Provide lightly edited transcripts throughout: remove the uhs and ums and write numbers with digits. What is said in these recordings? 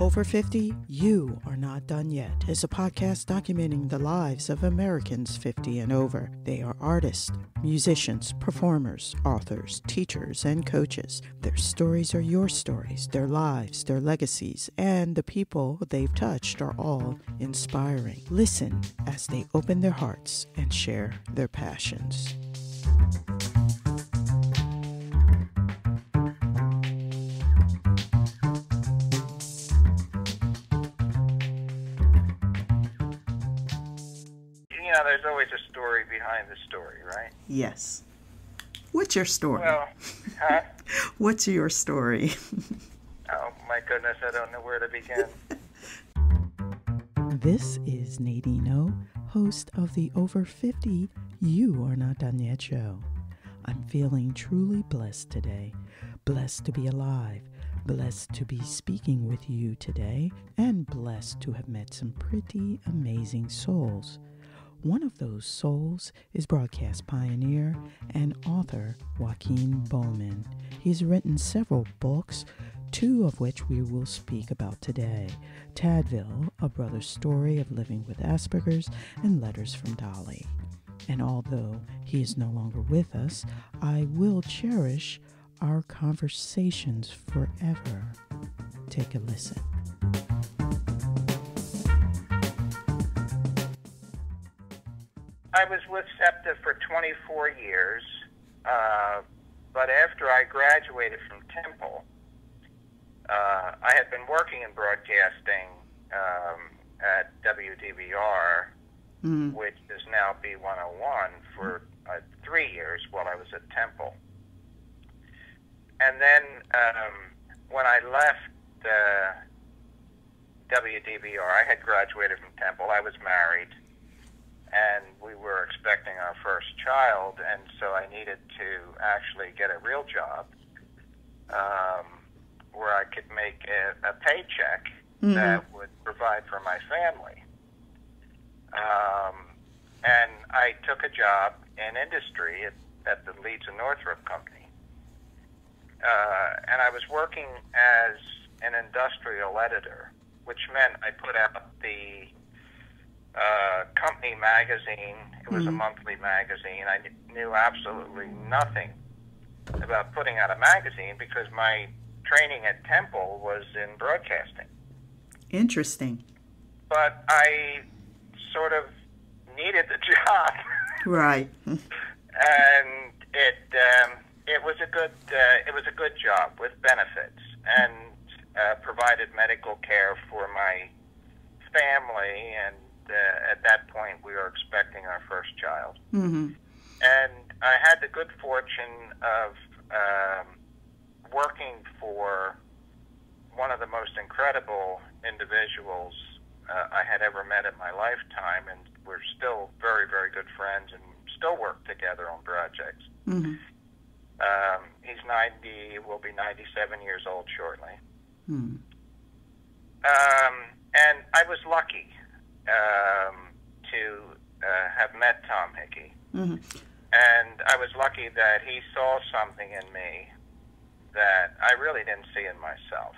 Over 50, You Are Not Done Yet is a podcast documenting the lives of Americans 50 and over. They are artists, musicians, performers, authors, teachers, and coaches. Their stories are your stories. Their lives, their legacies, and the people they've touched are all inspiring. Listen as they open their hearts and share their passions. There's always a story behind the story, right? Yes. What's your story? Well, huh? What's your story? Oh, my goodness, I don't know where to begin. This is Nadine O, host of the Over 50 You Are Not Done Yet show. I'm feeling truly blessed today. Blessed to be alive. Blessed to be speaking with you today. And blessed to have met some pretty amazing souls. One of those souls is Broadcast Pioneer and author Joaquin Bowman. He's written several books, two of which we will speak about today. Tadville, A Brother's Story of Living with Asperger's, and Letters from Dollie. And although he is no longer with us, I will cherish our conversations forever. Take a listen. I was with SEPTA for 24 years, but after I graduated from Temple, I had been working in broadcasting at WDVR, which is now B101, for 3 years while I was at Temple. And then when I left WDVR, I had graduated from Temple, I was married, and we were expecting our first child, and so I needed to actually get a real job where I could make a paycheck that would provide for my family. And I took a job in industry at the Leeds and Northrop Company. And I was working as an industrial editor, which meant I put out the company magazine. It was a monthly magazine. I knew absolutely nothing about putting out a magazine because my training at Temple was in broadcasting. Interesting. But I sort of needed the job. Right. And it was a good job with benefits and provided medical care for my family, and at that point we were expecting our first child. And I had the good fortune of working for one of the most incredible individuals I had ever met in my lifetime, and we're still very, very good friends and still work together on projects. He's 90, will be 97 years old shortly. And I was lucky to have met Tom Hickey. And I was lucky that he saw something in me that I really didn't see in myself.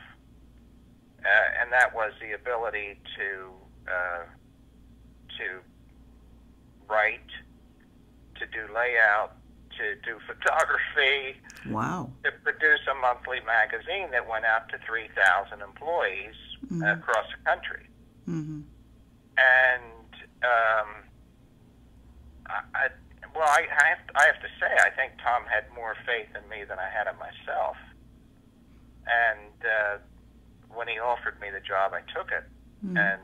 And that was the ability to write, to do layout, to do photography. Wow. To produce a monthly magazine that went out to 3,000 employees across the country. And I have to say, I think Tom had more faith in me than I had in myself. And when he offered me the job, I took it. And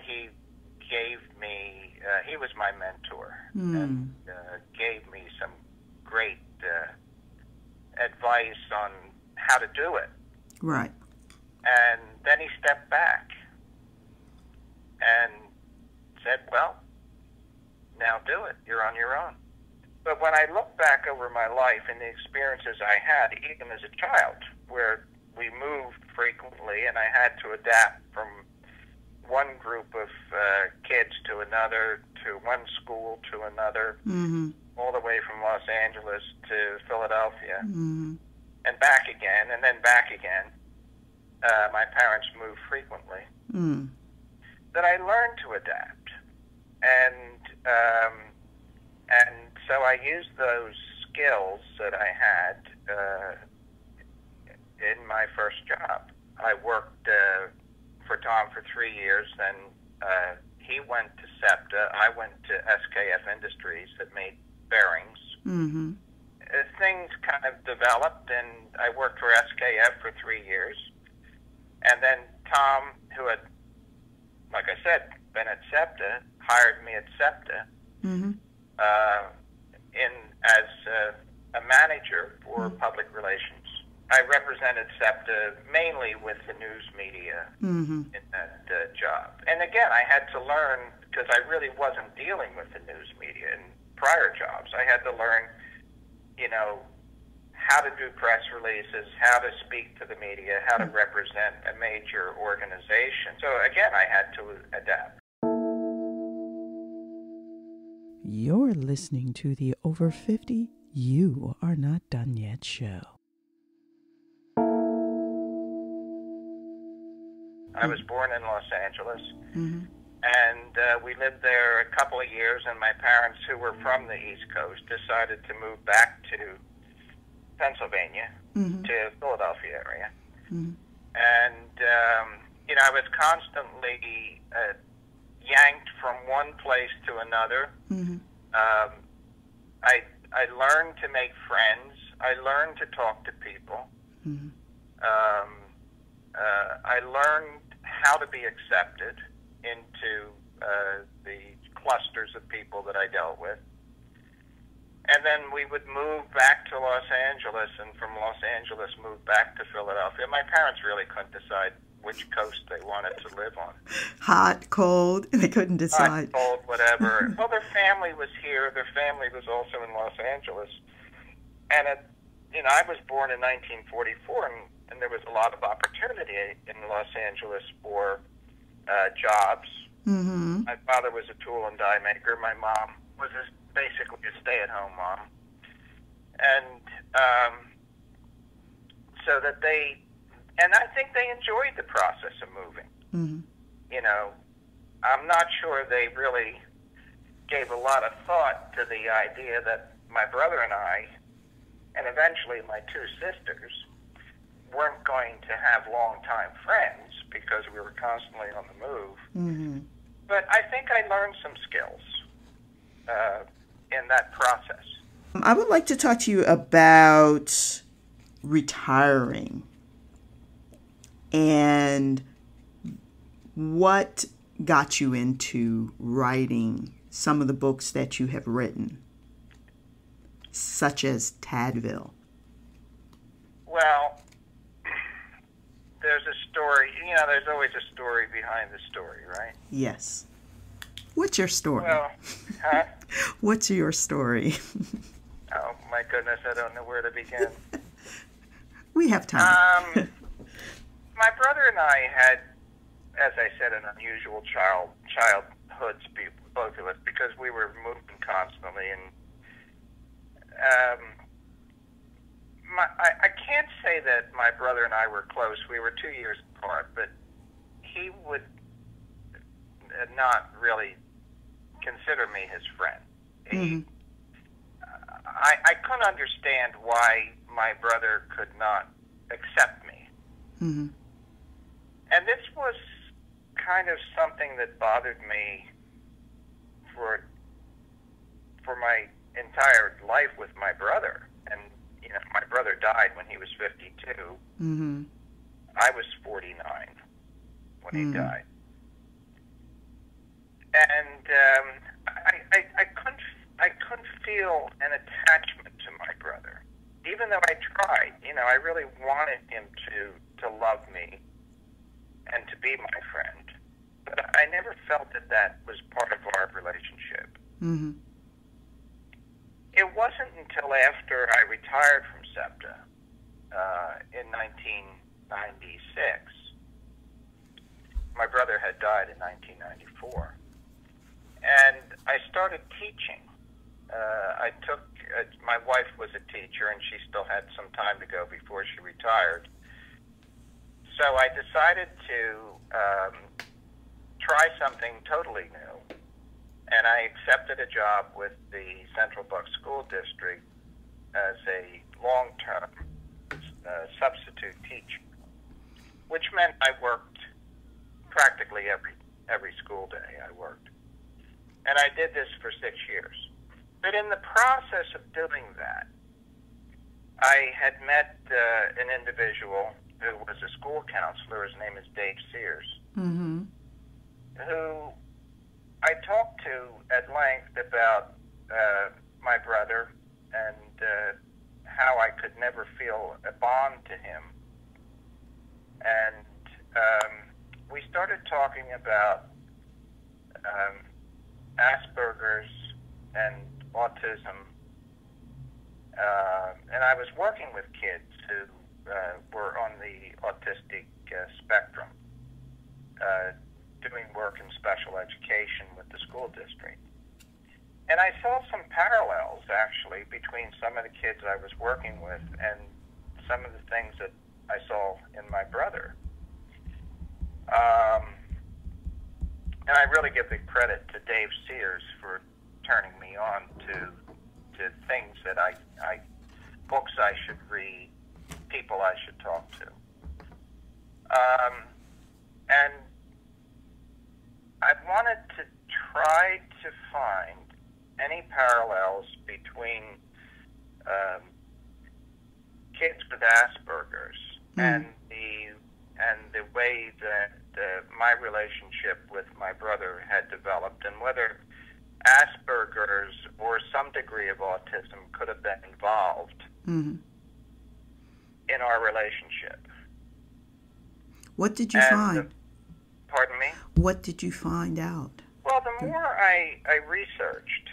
he gave me, he was my mentor, and gave me some great advice on how to do it. Right. And then he stepped back and said, well, now do it. You're on your own. But when I look back over my life and the experiences I had, even as a child, where we moved frequently and I had to adapt from one group of kids to another, to one school to another, all the way from Los Angeles to Philadelphia, and back again, and then back again. my parents moved frequently, Mm. that I learned to adapt. And so I used those skills that I had in my first job. I worked for Tom for 3 years, then he went to SEPTA. I went to SKF Industries that made bearings. Mm-hmm. Things kind of developed, and I worked for SKF for 3 years. And then Tom, who had, like I said, been at SEPTA, hired me at SEPTA Mm-hmm. as a manager for public relations. I represented SEPTA mainly with the news media Mm-hmm. in that job. And again, I had to learn, because I really wasn't dealing with the news media in prior jobs. I had to learn, how to do press releases, how to speak to the media, how to represent a major organization. So again, I had to adapt. You're listening to the Over 50 You Are Not Done Yet show. I was born in Los Angeles, Mm-hmm. and we lived there a couple of years, and my parents, who were from the East Coast, decided to move back to Pennsylvania, Mm-hmm. to Philadelphia area. Mm-hmm. And, I was constantly yanked from one place to another. Mm-hmm. I learned to make friends. I learned to talk to people. Mm-hmm. I learned how to be accepted into the clusters of people that I dealt with. And then we would move back to Los Angeles, and from Los Angeles move back to Philadelphia. My parents really couldn't decide which coast they wanted to live on. Hot, cold, they couldn't decide. Hot, cold, whatever. Well, their family was here. Their family was also in Los Angeles. And, I was born in 1944, and there was a lot of opportunity in Los Angeles for jobs. Mm-hmm. My father was a tool and die maker. My mom was basically a stay-at-home mom. And and I think they enjoyed the process of moving. Mm-hmm. I'm not sure they really gave a lot of thought to the idea that my brother and I, and eventually my two sisters, weren't going to have long-time friends because we were constantly on the move. Mm-hmm. But I think I learned some skills in that process. I would like to talk to you about retiring and what got you into writing some of the books that you have written, such as Tadville. Well, there's a story. There's always a story behind the story, right? Yes. What's your story? Well, huh? What's your story? Oh, my goodness, I don't know where to begin. We have time. My brother and I had, as I said, an unusual childhoods, both of us, because we were moving constantly. And I can't say that my brother and I were close. We were 2 years apart, but he would not really consider me his friend. Mm-hmm. I couldn't understand why my brother could not accept me. Mm-hmm. And this was kind of something that bothered me for my entire life with my brother. And, my brother died when he was 52. Mm-hmm. I was 49 when he Mm-hmm. died. And I couldn't feel an attachment to my brother, even though I tried. I really wanted him to love me and to be my friend, but I never felt that was part of our relationship. Mm-hmm. It wasn't until after I retired from SEPTA in 1996. My brother had died in 1994. And I started teaching. My wife was a teacher, and she still had some time to go before she retired. So I decided to try something totally new, and I accepted a job with the Central Bucks School District as a long-term substitute teacher, which meant I worked practically every school day I worked. And I did this for 6 years. But in the process of doing that, I had met an individual who was a school counselor. His name is Dave Sears, Mm-hmm. who I talked to at length about my brother and how I could never feel a bond to him. And we started talking about Asperger's and autism. And I was working with kids who were on the autistic spectrum, doing work in special education with the school district. And I saw some parallels, actually, between some of the kids I was working with and some of the things that I saw in my brother. And I really give the credit to Dave Sears for turning me on to things that books I should read, people I should talk to. And I wanted to try to find any parallels between kids with Asperger's and the way that my relationship with my brother had developed, and whether Asperger's or some degree of autism could have been involved in our relationship. What did you find? Pardon me? What did you find out? Well, the more I researched,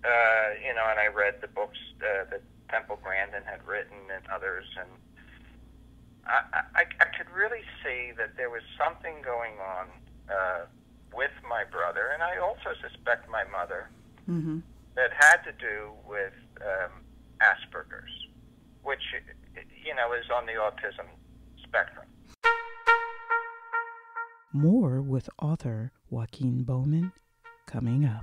and I read the books that Temple Grandin had written and others, and I could really see that there was something going on with my brother, and I also suspect my mother, that had to do with Asperger's, which, is on the autism spectrum. More with author Joaquin Bowman coming up.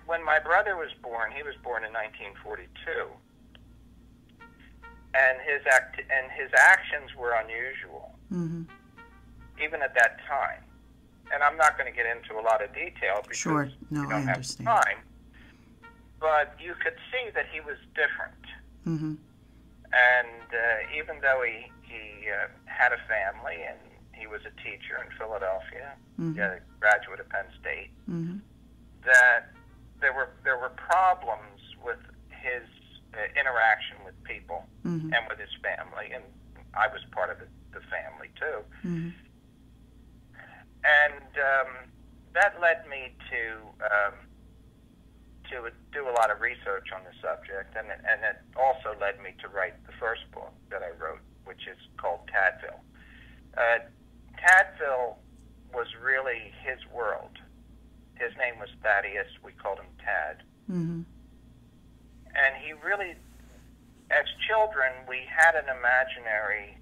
When my brother was born, he was born in 1942, and his actions were unusual, even at that time. And I'm not going to get into a lot of detail because Sure. No, we I don't understand. have time. But you could see that he was different. And even though he had a family and he was a teacher in Philadelphia, a graduate of Penn State, that there were problems with his interaction with people and with his family, and I was part of the family too. And that led me to do a lot of research on the subject, and it also led me to write the first book that I wrote, which is called Tadville. Tadville was really his world. His name was Thaddeus. We called him Tad. And he really, as children, we had an imaginary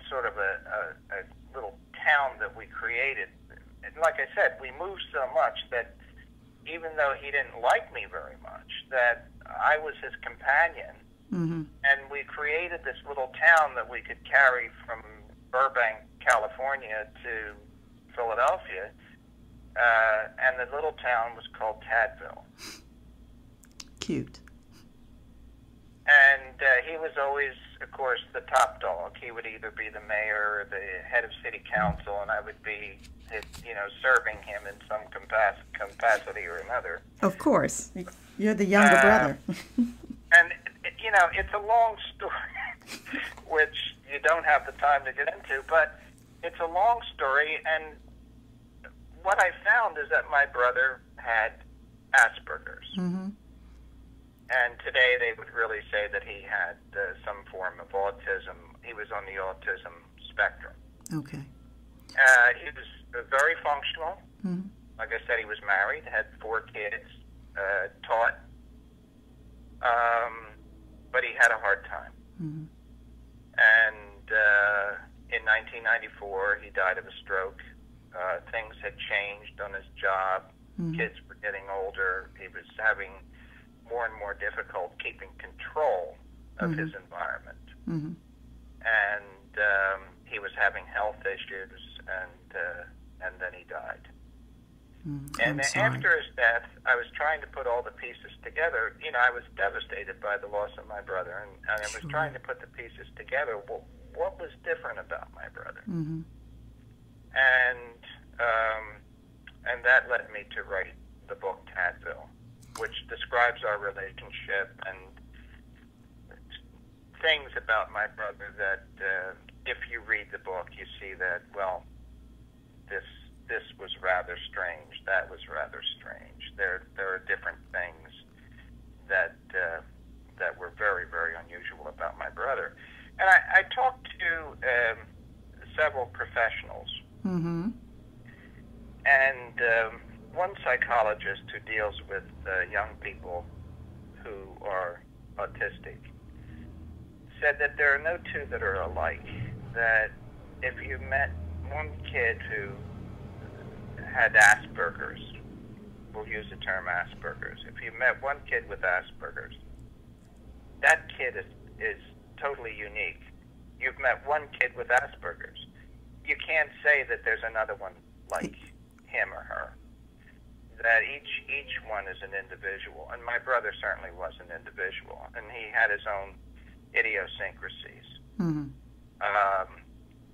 sort of a little town that we created. And like I said, we moved so much that even though he didn't like me very much, that I was his companion. And we created this little town that we could carry from Burbank, California to Philadelphia, and the little town was called Tadville. Cute. And he was always, of course, the top dog. He would either be the mayor or the head of city council, and I would be, serving him in some capacity or another. Of course. You're the younger brother. And, it's a long story, which you don't have the time to get into, but it's a long story, and what I found is that my brother had Asperger's. And today they would really say that he had some form of autism. He was on the autism spectrum. Okay. He was very functional. Like I said, he was married, had 4 kids, taught. But had a hard time. Mm-hmm. And in 1994, he died of a stroke. Things had changed on his job. Mm-hmm. Kids were getting older. He was having more and more difficult keeping control of Mm-hmm. his environment. Mm-hmm. And he was having health issues, and then he died. And after his death, I was trying to put all the pieces together. You know, I was devastated by the loss of my brother, and I was trying to put the pieces together. What was different about my brother? Mm-hmm. And that led me to write the book Tadville, which describes our relationship and things about my brother that, if you read the book, you see that, well, this was rather strange. That was rather strange. There are different things that were very, very unusual about my brother. And I talked to several professionals. Mm-hmm. And one psychologist who deals with young people who are autistic said that there are no two that are alike. That if you met one kid who had Asperger's, we'll use the term Asperger's. If you met one kid with Asperger's, that kid is totally unique. You've met one kid with Asperger's. You can't say that there's another one like him or her. That each one is an individual. And my brother certainly was an individual. And he had his own idiosyncrasies, Mm-hmm.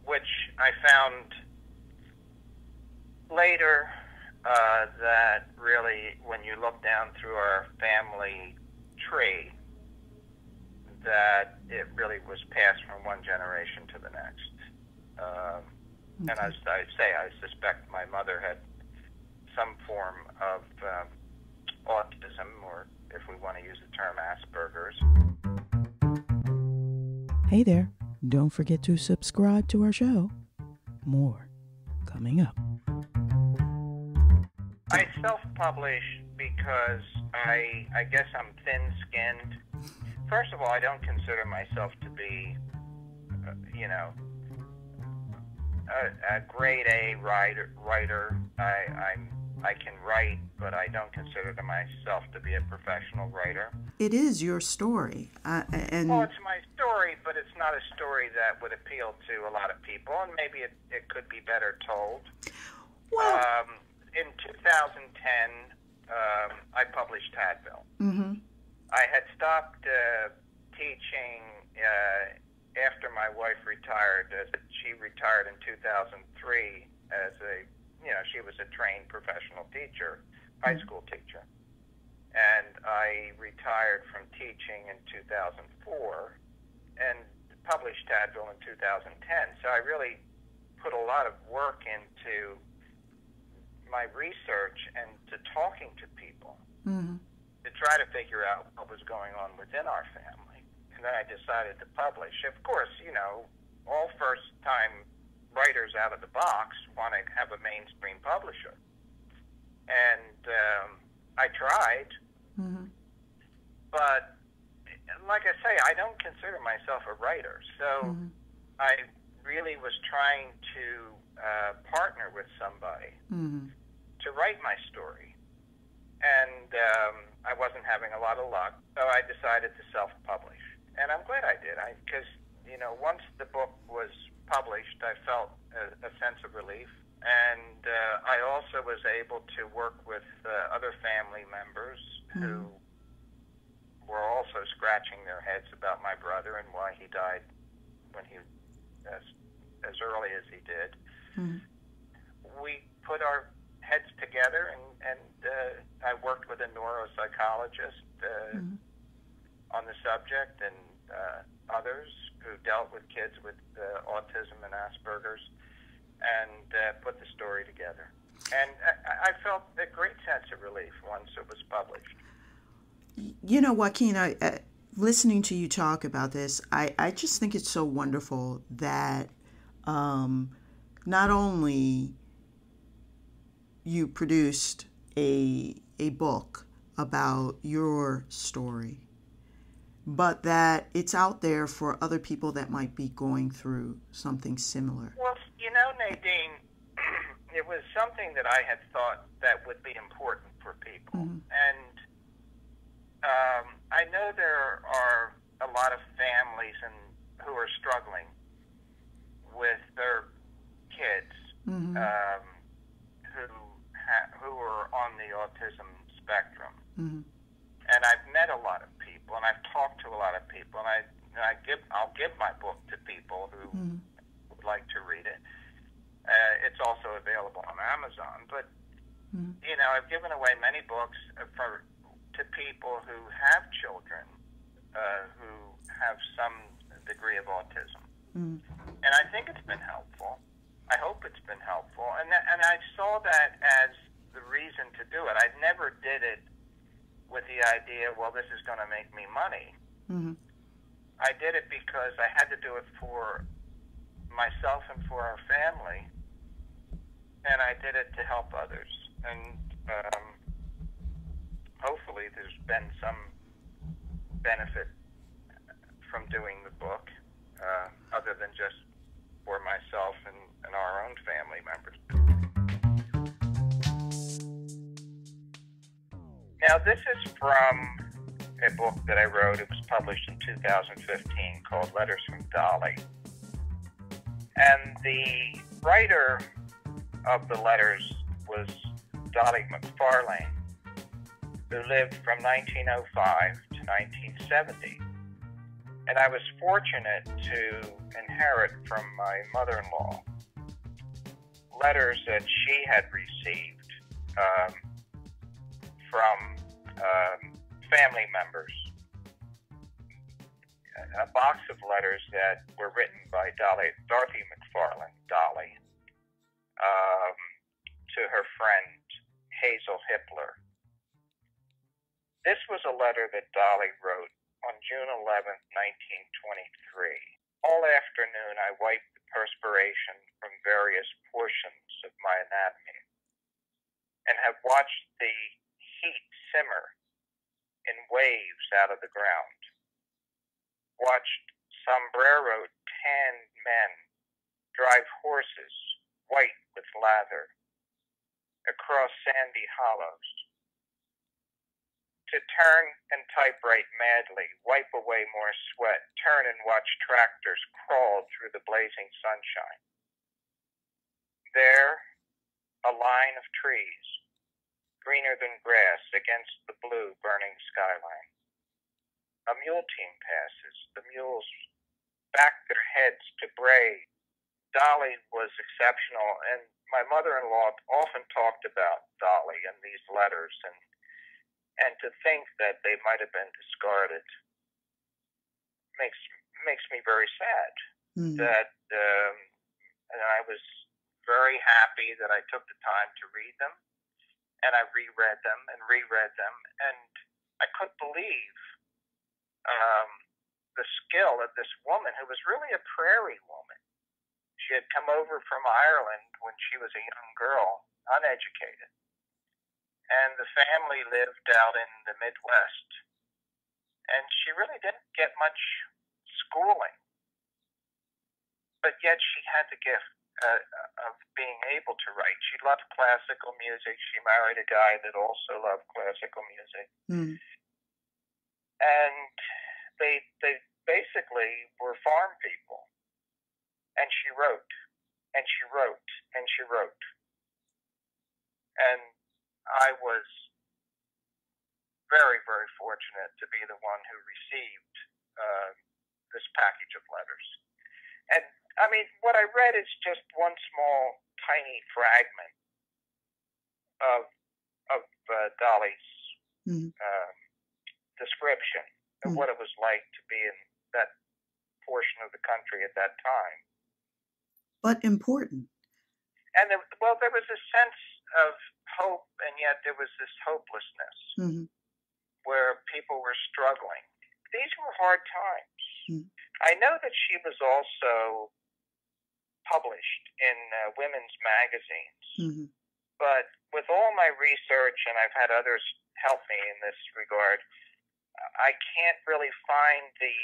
Which I found later that really, when you look down through our family tree, that it really was passed from one generation to the next. And as I say, I suspect my mother had some form of autism, or if we want to use the term Asperger's. Hey there, don't forget to subscribe to our show. More coming up. I self-publish because I guess I'm thin-skinned. First of all, I don't consider myself to be, a grade A writer. I can write, but I don't consider myself to be a professional writer. It is your story. Well, it's my story, but it's not a story that would appeal to a lot of people, and maybe it could be better told. Well, in 2010, I published Tadville. mm-hmm. I had stopped teaching after my wife retired. She retired in 2003 as she was a trained professional teacher, high school teacher. And I retired from teaching in 2004 and published Tadville in 2010. So I really put a lot of work into my research and to talking to people, Mm-hmm. to try to figure out what was going on within our family. And then I decided to publish. Of course, all first-time writers out of the box want to have a mainstream publisher. And I tried, Mm-hmm. but like I say, I don't consider myself a writer. So Mm-hmm. I really was trying to partner with somebody Mm-hmm. to write my story. And I wasn't having a lot of luck, so I decided to self-publish. And I'm glad I did, because, once the book was published, I felt a sense of relief. And I also was able to work with other family members who were also scratching their heads about my brother and why he died when he as early as he did. Mm-hmm. We put our heads together, and I worked with a neuropsychologist on the subject, and others who dealt with kids with autism and Asperger's, and put the story together. And I felt a great sense of relief once it was published. Joaquin, listening to you talk about this, I just think it's so wonderful that not only you produced a book about your story, but that it's out there for other people that might be going through something similar. Well, Nadine, it was something that I had thought that would be important for people. Mm-hmm. And I know there are a lot of families who are struggling with their kids Mm-hmm. Who are on the autism spectrum. Mm-hmm. And I've met a lot of people, and I've talked to a lot of people, and I'll give my book to people who Mm-hmm. would like to read it. It's also available on Amazon, but Mm-hmm. I've given away many books to people who have children who have some degree of autism, Mm-hmm. and I think it's been helpful. I hope it's been helpful, and I saw that as the reason to do it. I never did it with the idea, well, this is going to make me money. Mm-hmm. I did it because I had to do it for myself and for our family, and I did it to help others. And hopefully there's been some benefit from doing the book, other than just for myself and our own family members. Now, this is from a book that I wrote. It was published in 2015 called Letters from Dollie. And the writer of the letters was Dollie McFarlane, who lived from 1905 to 1970. And I was fortunate to inherit from my mother-in-law letters that she had received from family members, a box of letters that were written by Dorothy McFarlane, Dollie, to her friend Hazel Hippler. This was a letter that Dollie wrote on June 11th, 1923. All afternoon I wiped the perspiration from various portions of my anatomy and have watched the heat simmer in waves out of the ground. Watched sombreroed tanned men drive horses white with lather across sandy hollows. To turn and typewrite madly, wipe away more sweat, turn and watch tractors crawl through the blazing sunshine. There, a line of trees, greener than grass against the blue burning skyline. A mule team passes. The mules back their heads to bray. Dollie was exceptional, and my mother-in-law often talked about Dollie in these letters, and to think that they might have been discarded makes me very sad. Mm-hmm. And I was very happy that I took the time to read them, and I reread them, and I couldn't believe the skill of this woman who was really a prairie woman. She had come over from Ireland when she was a young girl, uneducated. And the family lived out in the Midwest. And she really didn't get much schooling. But yet she had the gift of being able to write. She loved classical music. She married a guy that also loved classical music. Mm-hmm. And they basically were farm people. And she wrote, and she wrote, and she wrote. And I was very, very fortunate to be the one who received this package of letters. And, I mean, what I read is just one small, tiny fragment of Dollie's Mm-hmm. description of what it was like to be in that portion of the country at that time. But important. And there was a sense of hope, and yet there was this hopelessness Mm-hmm. where people were struggling. These were hard times. Mm-hmm. I know that she was also published in women's magazines, Mm-hmm. but with all my research, and I've had others help me in this regard, I can't really find the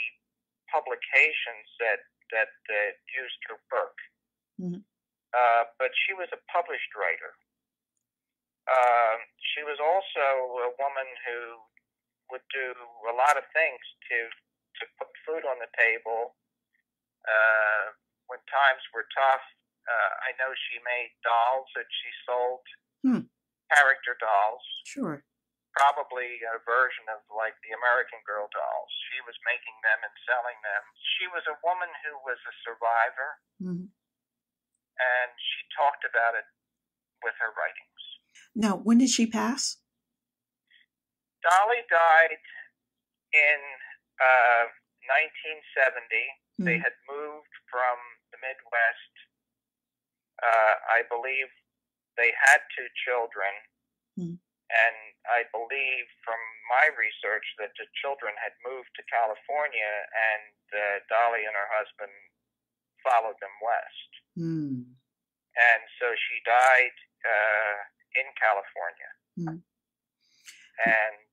publications that used her work. Mm-hmm. But she was a published writer. She was also a woman who would do a lot of things to put food on the table. When times were tough, I know she made dolls that she sold, character dolls. Sure. Probably a version of like the American Girl dolls. She was making them and selling them. She was a woman who was a survivor, and she talked about it with her writings. Now, when did she pass? Dollie died in 1970. They had moved from the Midwest. I believe they had 2 children. And I believe from my research that the children had moved to California, and Dollie and her husband followed them west. And so she died in California. And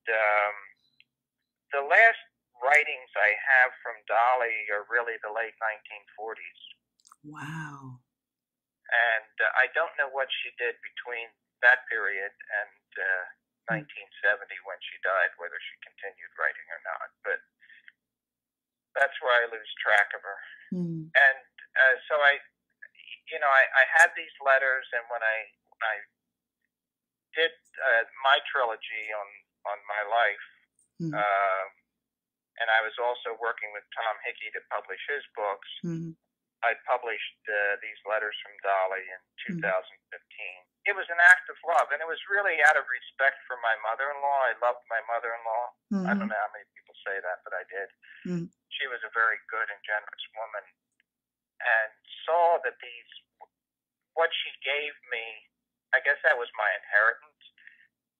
the last writings I have from Dollie are really the late 1940s. Wow. And I don't know what she did between that period and 1970 when she died, whether she continued writing or not. But that's where I lose track of her. And so I had these letters, and when I did my trilogy on my life, and I was also working with Tom Hickey to publish his books, I published these letters from Dollie in 2015. It was an act of love, and it was really out of respect for my mother-in-law. I loved my mother-in-law. I don't know how many people say that, but I did. She was a very good and generous woman, and saw that what she gave me, I guess that was my inheritance,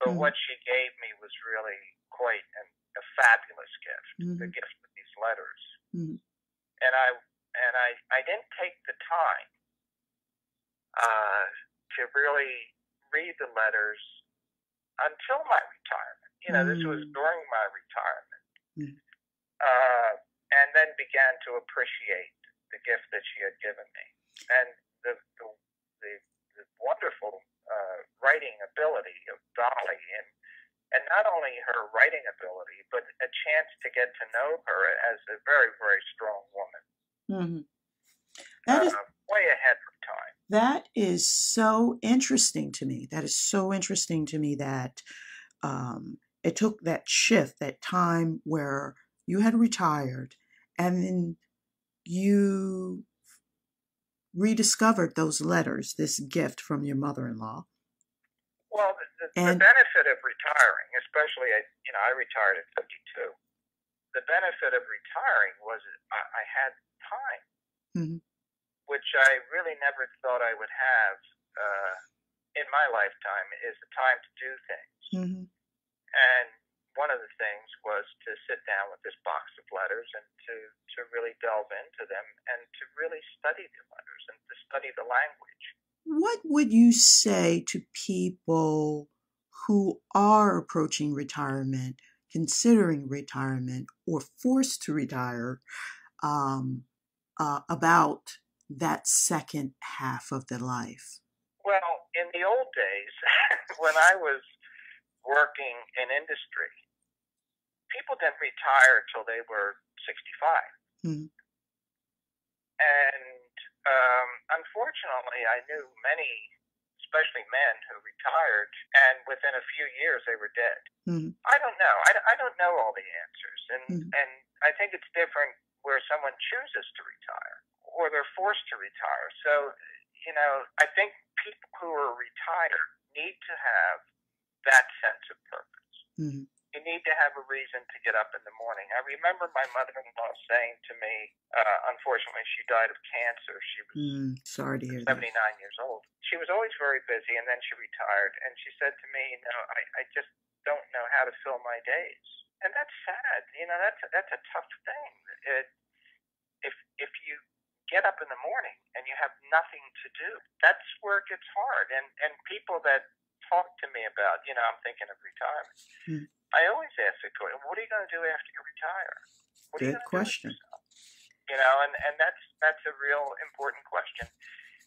but what she gave me was really quite a fabulous gift, the gift of these letters. And I didn't take the time to really read the letters until my retirement. This was during my retirement. And then began to appreciate the gift that she had given me. And the wonderful writing ability of Dollie, and not only her writing ability, but a chance to get to know her as a very, very strong woman. That is way ahead of time. That is so interesting to me. That is so interesting to me that it took that shift, that time where you had retired, and then you rediscovered those letters, this gift from your mother-in-law. Well, the benefit of retiring, especially, I retired at 52. The benefit of retiring was I had time, which I really never thought I would have in my lifetime, is the time to do things. And one of the things was to sit down with this box of letters and to really delve into them and to really study the letters and to study the language. What would you say to people who are approaching retirement, considering retirement, or forced to retire, about that second half of their life? Well, in the old days, when I was working in industry, people didn't retire till they were 65. And unfortunately, I knew many, especially men, who retired, and within a few years they were dead. I don't know. I don't know all the answers, and I think it's different where someone chooses to retire or they're forced to retire. So, I think people who are retired need to have that sense of purpose. You need to have a reason to get up in the morning. I remember my mother-in-law saying to me, unfortunately, she died of cancer. She was sorry to hear 79 years old. She was always very busy, and then she retired. And she said to me, I just don't know how to fill my days. And that's sad. That's a tough thing. If you get up in the morning and you have nothing to do, that's where it gets hard. And people that talk to me about, I'm thinking of retirement. I always ask the question, what are you going to do after you retire? What are you Good going to do with question. yourself? You know, and that's a real important question,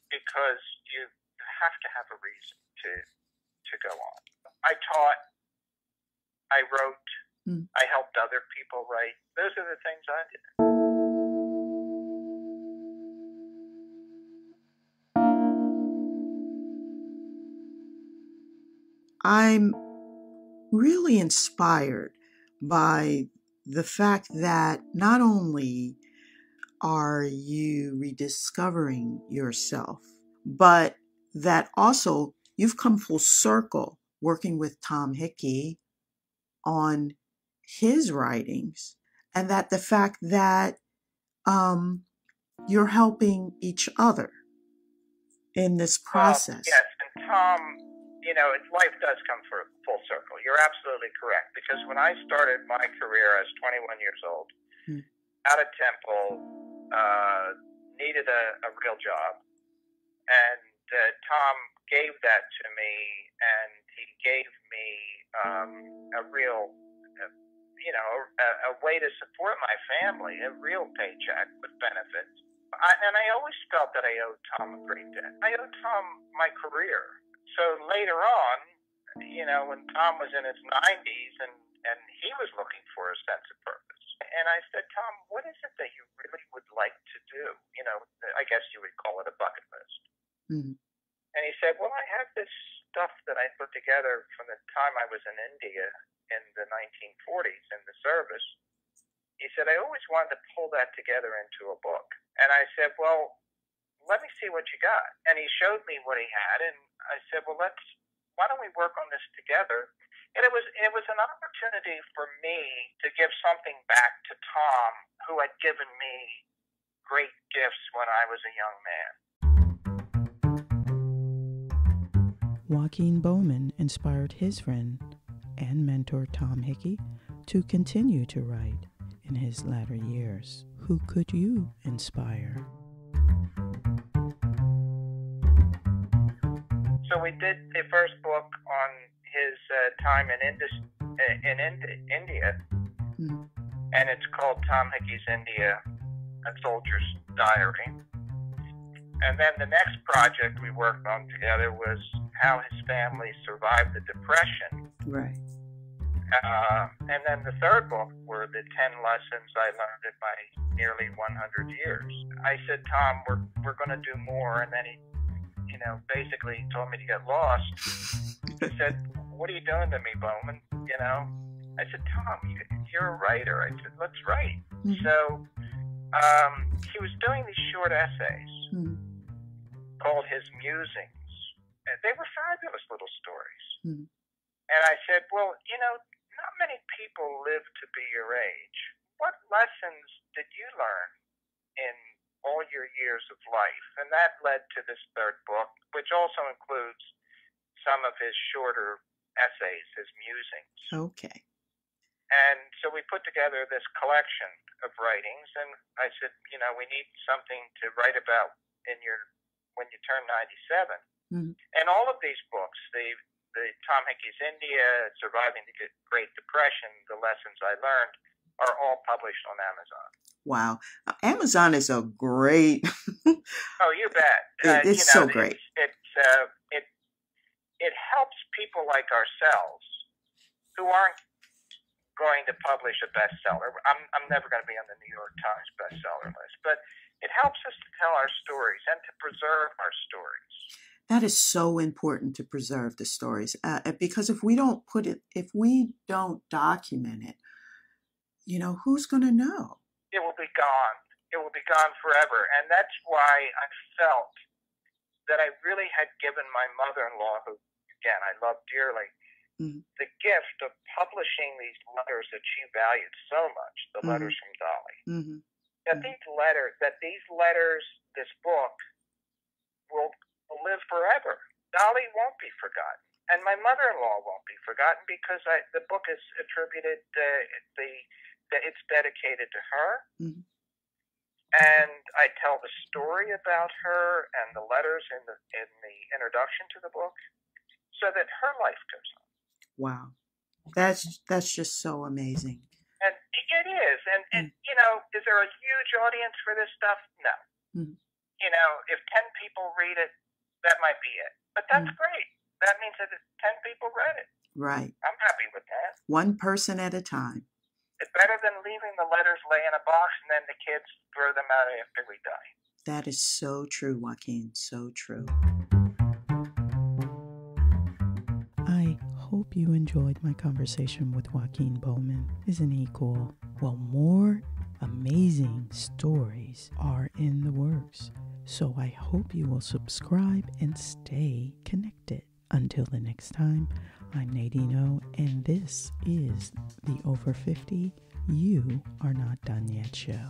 because you have to have a reason to go on. I taught, I wrote, I helped other people write. Those are the things I did. I'm really inspired by the fact that not only are you rediscovering yourself, but that also you've come full circle working with Tom Hickey on his writings, and that the fact that you're helping each other in this process. Well, yes, and Tom, you know, life does come full circle. You're absolutely correct, because when I started my career, I was 21 years old, out of Temple, needed a real job, and Tom gave that to me, and he gave me a real, a way to support my family, a real paycheck with benefits. And I always felt that I owed Tom a great debt. I owed Tom my career. So later on, you know, when Tom was in his 90s and he was looking for a sense of purpose, and I said, Tom, what is it that you really would like to do? You know, I guess you would call it a bucket list. Mm-hmm. And he said, well, I have this stuff that I put together from the time I was in India in the 1940s in the service. He said, I always wanted to pull that together into a book. And I said, well, let me see what you got. And he showed me what he had, and I said, well, why don't we work on this together? And it was an opportunity for me to give something back to Tom, who had given me great gifts when I was a young man. Joaquin Bowman inspired his friend and mentor Tom Hickey to continue to write in his latter years. Who could you inspire? So we did the first book on his time in India, and it's called Tom Hickey's India, A Soldier's Diary. And then the next project we worked on together was how his family survived the Depression. Right. And then the third book were the 10 lessons I learned in my nearly 100 years. I said, Tom, we're going to do more. And then he, you know, basically told me to get lost. He said, what are you doing to me, Bowman? You know? I said, Tom, you're a writer. I said, let's write. Mm-hmm. So he was doing these short essays called his musings. And they were fabulous little stories. Mm-hmm. And I said, well, you know, not many people live to be your age. What lessons did you learn in all your years of life? And that led to this third book, which also includes some of his shorter essays, his musings. Okay. And so we put together this collection of writings, and I said, you know, we need something to write about when you turn 97. Mm-hmm. And all of these books, the Tom Hickey's India, Surviving the Great Depression, The Lessons I Learned, are all published on Amazon. Wow. Amazon is a great... Oh, you bet. It's so great. It helps people like ourselves who aren't going to publish a bestseller. I'm never going to be on the New York Times bestseller list, but it helps us to tell our stories and to preserve our stories. That is so important, to preserve the stories, because if we don't document it, you know, who's going to know? It will be gone. It will be gone forever. And that's why I felt that I really had given my mother-in-law, who, again, I love dearly, the gift of publishing these letters that she valued so much, the letters from Dollie. Mm-hmm. These letters, this book, will live forever. Dollie won't be forgotten, and my mother-in-law won't be forgotten, because the book is attributed, it's dedicated to her, and I tell the story about her and the letters in the introduction to the book, so that her life goes on. Wow. That's just so amazing. And it is. And you know, is there a huge audience for this stuff? No. Mm. You know, if 10 people read it, that might be it. But that's great. That means that 10 people read it. Right. I'm happy with that. One person at a time. It's better than leaving the letters lay in a box and then the kids throw them out after we die. That is so true, Joaquin. So true. I hope you enjoyed my conversation with Joaquin Bowman. Isn't he cool? Well, more amazing stories are in the works. So I hope you will subscribe and stay connected. Until the next time, I'm Nadine O, and this is the Over 50 You Are Not Done Yet show.